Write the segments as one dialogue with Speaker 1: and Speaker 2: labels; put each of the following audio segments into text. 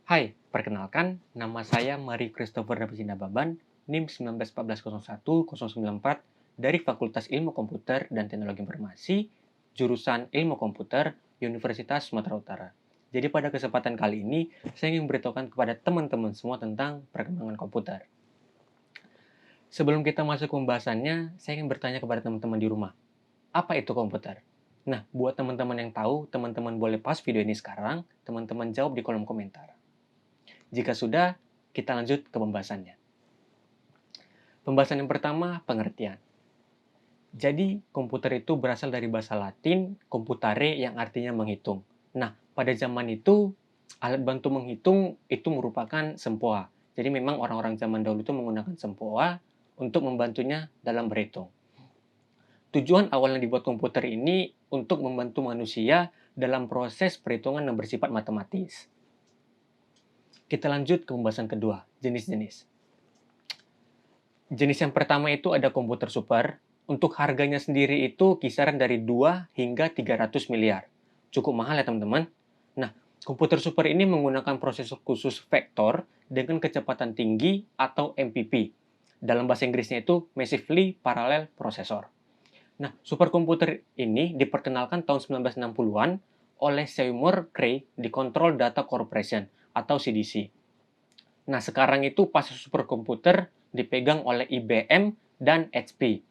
Speaker 1: Hai, perkenalkan, nama saya Mari Christopher Davisina Baban, NIM 191401-094 dari Fakultas Ilmu Komputer dan Teknologi Informasi, jurusan Ilmu Komputer, Universitas Sumatera Utara. Jadi pada kesempatan kali ini, saya ingin memberitahukan kepada teman-teman semua tentang perkembangan komputer. Sebelum kita masuk ke pembahasannya, saya ingin bertanya kepada teman-teman di rumah, apa itu komputer? Nah, buat teman-teman yang tahu, teman-teman boleh pause video ini sekarang, teman-teman jawab di kolom komentar. Jika sudah, kita lanjut ke pembahasannya. Pembahasan yang pertama, pengertian. Jadi, komputer itu berasal dari bahasa Latin, computare yang artinya menghitung. Nah, pada zaman itu, alat bantu menghitung itu merupakan sempoa. Jadi memang orang-orang zaman dahulu itu menggunakan sempoa untuk membantunya dalam berhitung. Tujuan awalnya dibuat komputer ini untuk membantu manusia dalam proses perhitungan yang bersifat matematis. Kita lanjut ke pembahasan kedua, jenis-jenis. Jenis yang pertama itu ada komputer super. Untuk harganya sendiri itu kisaran dari 2 hingga 300 miliar. Cukup mahal ya teman-teman. Nah, komputer super ini menggunakan prosesor khusus vektor dengan kecepatan tinggi atau MPP. Dalam bahasa Inggrisnya itu Massively Parallel Processor. Nah, superkomputer ini diperkenalkan tahun 1960-an oleh Seymour Cray di Control Data Corporation atau CDC. Nah, sekarang itu pasar superkomputer dipegang oleh IBM dan HP.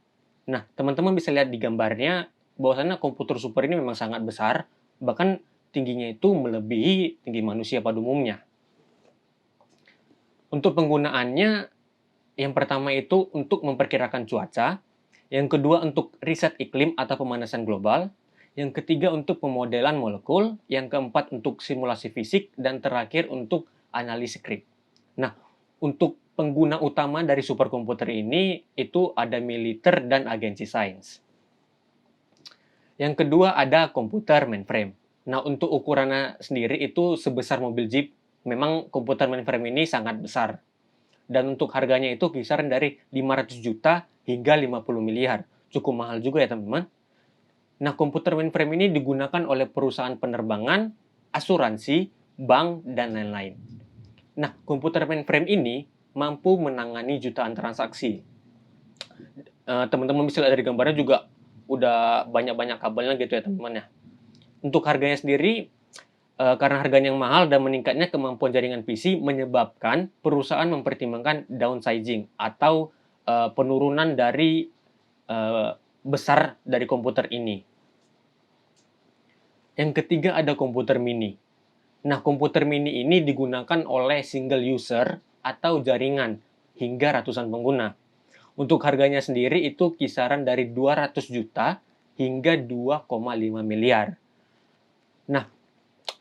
Speaker 1: Nah, teman-teman bisa lihat di gambarnya bahwasannya komputer super ini memang sangat besar, bahkan tingginya itu melebihi tinggi manusia pada umumnya. Untuk penggunaannya, yang pertama itu untuk memperkirakan cuaca, yang kedua untuk riset iklim atau pemanasan global, yang ketiga untuk pemodelan molekul, yang keempat untuk simulasi fisik, dan terakhir untuk analisis skrip. Nah, untuk pengguna utama dari superkomputer ini itu ada militer dan agensi sains. Yang kedua ada komputer mainframe. Nah, untuk ukurannya sendiri itu sebesar mobil Jeep. Memang komputer mainframe ini sangat besar. Dan untuk harganya itu kisaran dari 500 juta hingga 50 miliar. Cukup mahal juga ya teman-teman. Nah, komputer mainframe ini digunakan oleh perusahaan penerbangan, asuransi, bank, dan lain-lain. Nah, komputer mainframe ini mampu menangani jutaan transaksi. Teman-teman bisa lihat dari gambarnya juga udah banyak-banyak kabelnya gitu ya teman-teman ya. Untuk harganya sendiri, karena harganya yang mahal dan meningkatnya kemampuan jaringan PC menyebabkan perusahaan mempertimbangkan downsizing atau penurunan dari besar dari komputer ini. Yang ketiga ada komputer mini. Nah, komputer mini ini digunakan oleh single user atau jaringan hingga ratusan pengguna. Untuk harganya sendiri itu kisaran dari 200 juta hingga 2,5 miliar. Nah,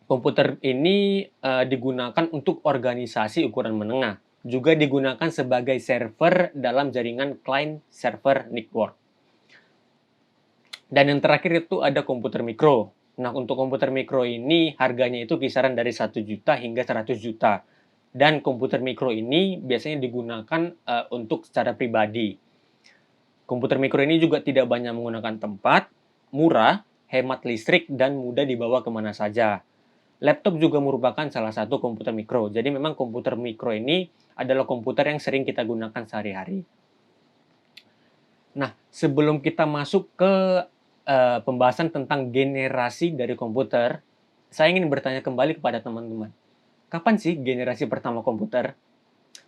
Speaker 1: komputer ini digunakan untuk organisasi ukuran menengah. Juga digunakan sebagai server dalam jaringan client server network. Dan yang terakhir itu ada komputer mikro. Nah, untuk komputer mikro ini harganya itu kisaran dari 1 juta hingga 100 juta. Dan komputer mikro ini biasanya digunakan untuk secara pribadi. Komputer mikro ini juga tidak banyak menggunakan tempat, murah, hemat listrik, dan mudah dibawa kemana saja. Laptop juga merupakan salah satu komputer mikro. Jadi memang komputer mikro ini adalah komputer yang sering kita gunakan sehari-hari. Nah, sebelum kita masuk ke pembahasan tentang generasi dari komputer, saya ingin bertanya kembali kepada teman-teman. Kapan sih generasi pertama komputer?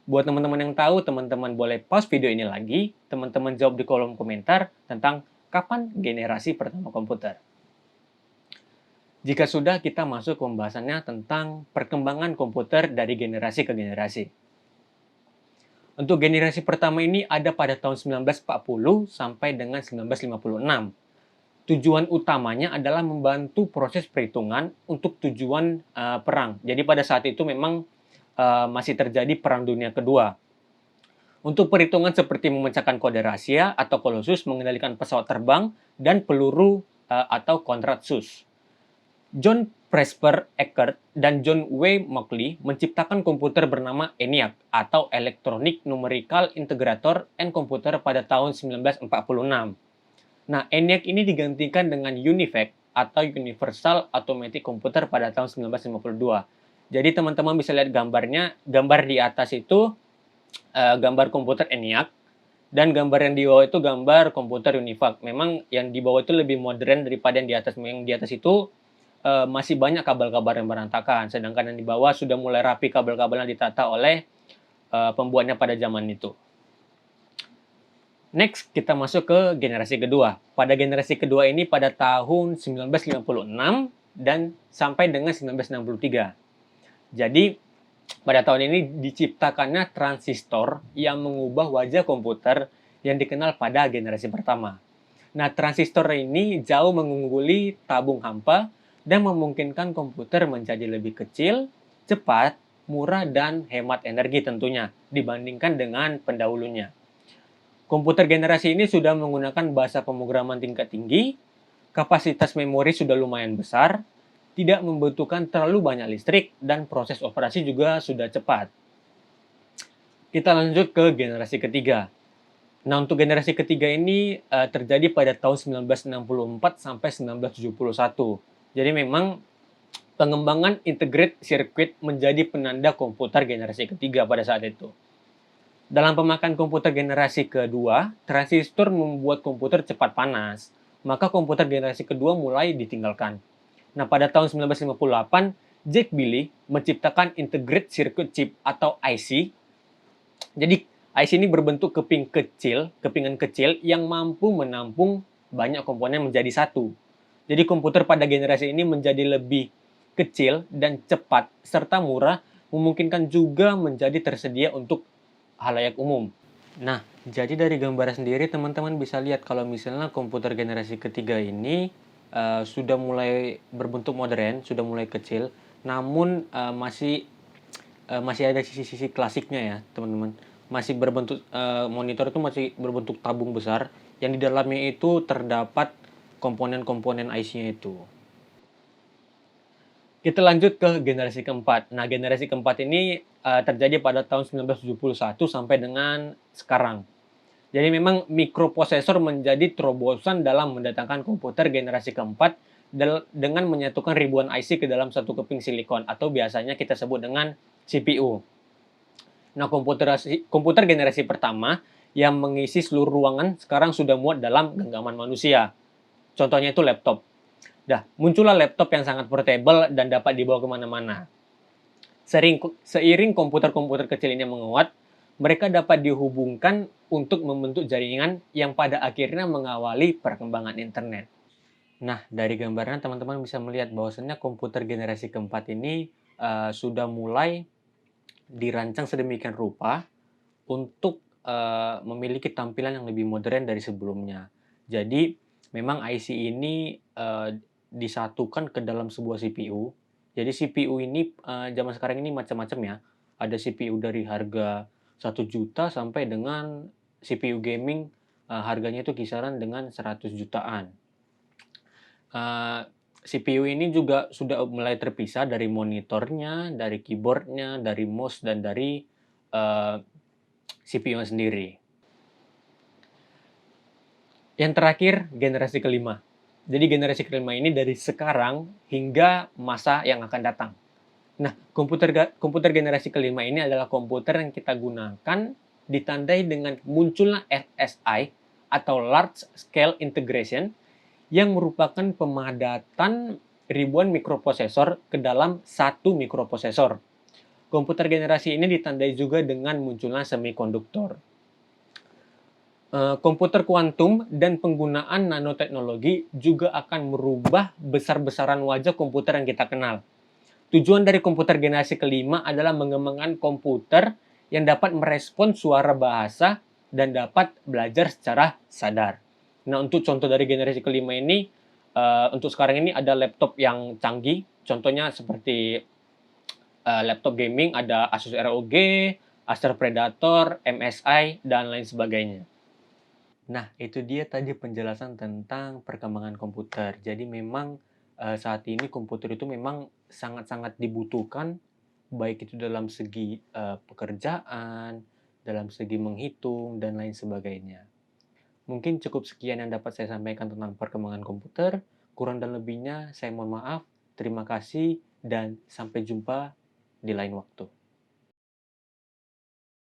Speaker 1: Buat teman-teman yang tahu, teman-teman boleh pause video ini lagi, teman-teman jawab di kolom komentar tentang kapan generasi pertama komputer. Jika sudah, kita masuk ke pembahasannya tentang perkembangan komputer dari generasi ke generasi. Untuk generasi pertama ini ada pada tahun 1940 sampai dengan 1956. Tujuan utamanya adalah membantu proses perhitungan untuk tujuan perang. Jadi pada saat itu memang masih terjadi Perang Dunia Kedua. Untuk perhitungan seperti memecahkan kode rahasia atau Colossus, mengendalikan pesawat terbang, dan peluru atau Konrad Schuss. John Presper Eckert dan John W. Mauchly menciptakan komputer bernama ENIAC atau Electronic Numerical Integrator and Computer pada tahun 1946. Nah, ENIAC ini digantikan dengan UNIVAC atau Universal Automatic Computer pada tahun 1952. Jadi teman-teman bisa lihat gambarnya, gambar di atas itu gambar komputer ENIAC, dan gambar yang di bawah itu gambar komputer UNIVAC. Memang yang di bawah itu lebih modern daripada yang di atas. Yang di atas itu masih banyak kabel-kabel yang berantakan, sedangkan yang di bawah sudah mulai rapi kabel-kabelnya ditata oleh pembuatnya pada zaman itu. Next, kita masuk ke generasi kedua. Pada generasi kedua ini pada tahun 1956 dan sampai dengan 1963. Jadi, pada tahun ini diciptakannya transistor yang mengubah wajah komputer yang dikenal pada generasi pertama. Nah, transistor ini jauh mengungguli tabung hampa dan memungkinkan komputer menjadi lebih kecil, cepat, murah, dan hemat energi tentunya dibandingkan dengan pendahulunya. Komputer generasi ini sudah menggunakan bahasa pemrograman tingkat tinggi, kapasitas memori sudah lumayan besar, tidak membutuhkan terlalu banyak listrik, dan proses operasi juga sudah cepat. Kita lanjut ke generasi ketiga. Nah, untuk generasi ketiga ini terjadi pada tahun 1964 sampai 1971. Jadi memang pengembangan integrated circuit menjadi penanda komputer generasi ketiga pada saat itu. Dalam pemakaian komputer generasi kedua, transistor membuat komputer cepat panas. Maka komputer generasi kedua mulai ditinggalkan. Nah, pada tahun 1958, Jack Billy menciptakan Integrated Circuit Chip atau IC. Jadi, IC ini berbentuk kepingan kecil yang mampu menampung banyak komponen menjadi satu. Jadi, komputer pada generasi ini menjadi lebih kecil dan cepat, serta murah, memungkinkan juga menjadi tersedia untuk halayak umum. Nah, jadi dari gambar sendiri teman-teman bisa lihat kalau misalnya komputer generasi ketiga ini sudah mulai berbentuk modern, sudah mulai kecil, namun masih ada sisi-sisi klasiknya ya, teman-teman. Masih berbentuk monitor itu masih berbentuk tabung besar yang di dalamnya itu terdapat komponen-komponen IC-nya itu. Kita lanjut ke generasi keempat. Nah, generasi keempat ini terjadi pada tahun 1971 sampai dengan sekarang. Jadi memang mikroprosesor menjadi terobosan dalam mendatangkan komputer generasi keempat dengan menyatukan ribuan IC ke dalam satu keping silikon atau biasanya kita sebut dengan CPU. Nah, komputer generasi pertama yang mengisi seluruh ruangan sekarang sudah muat dalam genggaman manusia. Contohnya itu laptop. Muncullah laptop yang sangat portable dan dapat dibawa kemana-mana. Seiring komputer-komputer kecil ini menguat, mereka dapat dihubungkan untuk membentuk jaringan yang pada akhirnya mengawali perkembangan internet. Nah, dari gambarnya teman-teman bisa melihat bahwasannya komputer generasi keempat ini sudah mulai dirancang sedemikian rupa untuk memiliki tampilan yang lebih modern dari sebelumnya. Jadi, memang IC ini disatukan ke dalam sebuah CPU. Jadi CPU ini zaman sekarang ini macam-macam ya. Ada CPU dari harga 1 juta sampai dengan CPU gaming harganya itu kisaran dengan 100 jutaan. CPU ini juga sudah mulai terpisah dari monitornya, dari keyboardnya, dari mouse, dan dari CPU sendiri. Yang terakhir, generasi kelima. Jadi generasi kelima ini dari sekarang hingga masa yang akan datang. Nah, komputer generasi kelima ini adalah komputer yang kita gunakan ditandai dengan munculnya LSI atau Large Scale Integration yang merupakan pemadatan ribuan mikroprosesor ke dalam satu mikroprosesor. Komputer generasi ini ditandai juga dengan munculnya semikonduktor. Komputer kuantum dan penggunaan nanoteknologi juga akan merubah besar-besaran wajah komputer yang kita kenal. Tujuan dari komputer generasi kelima adalah mengembangkan komputer yang dapat merespon suara bahasa dan dapat belajar secara sadar. Nah, untuk contoh dari generasi kelima ini, untuk sekarang ini ada laptop yang canggih, contohnya seperti laptop gaming, ada Asus ROG, Acer Predator, MSI, dan lain sebagainya. Nah, itu dia tadi penjelasan tentang perkembangan komputer. Jadi memang saat ini komputer itu memang sangat-sangat dibutuhkan, baik itu dalam segi pekerjaan, dalam segi menghitung, dan lain sebagainya. Mungkin cukup sekian yang dapat saya sampaikan tentang perkembangan komputer. Kurang dan lebihnya saya mohon maaf. Terima kasih dan sampai jumpa di lain waktu.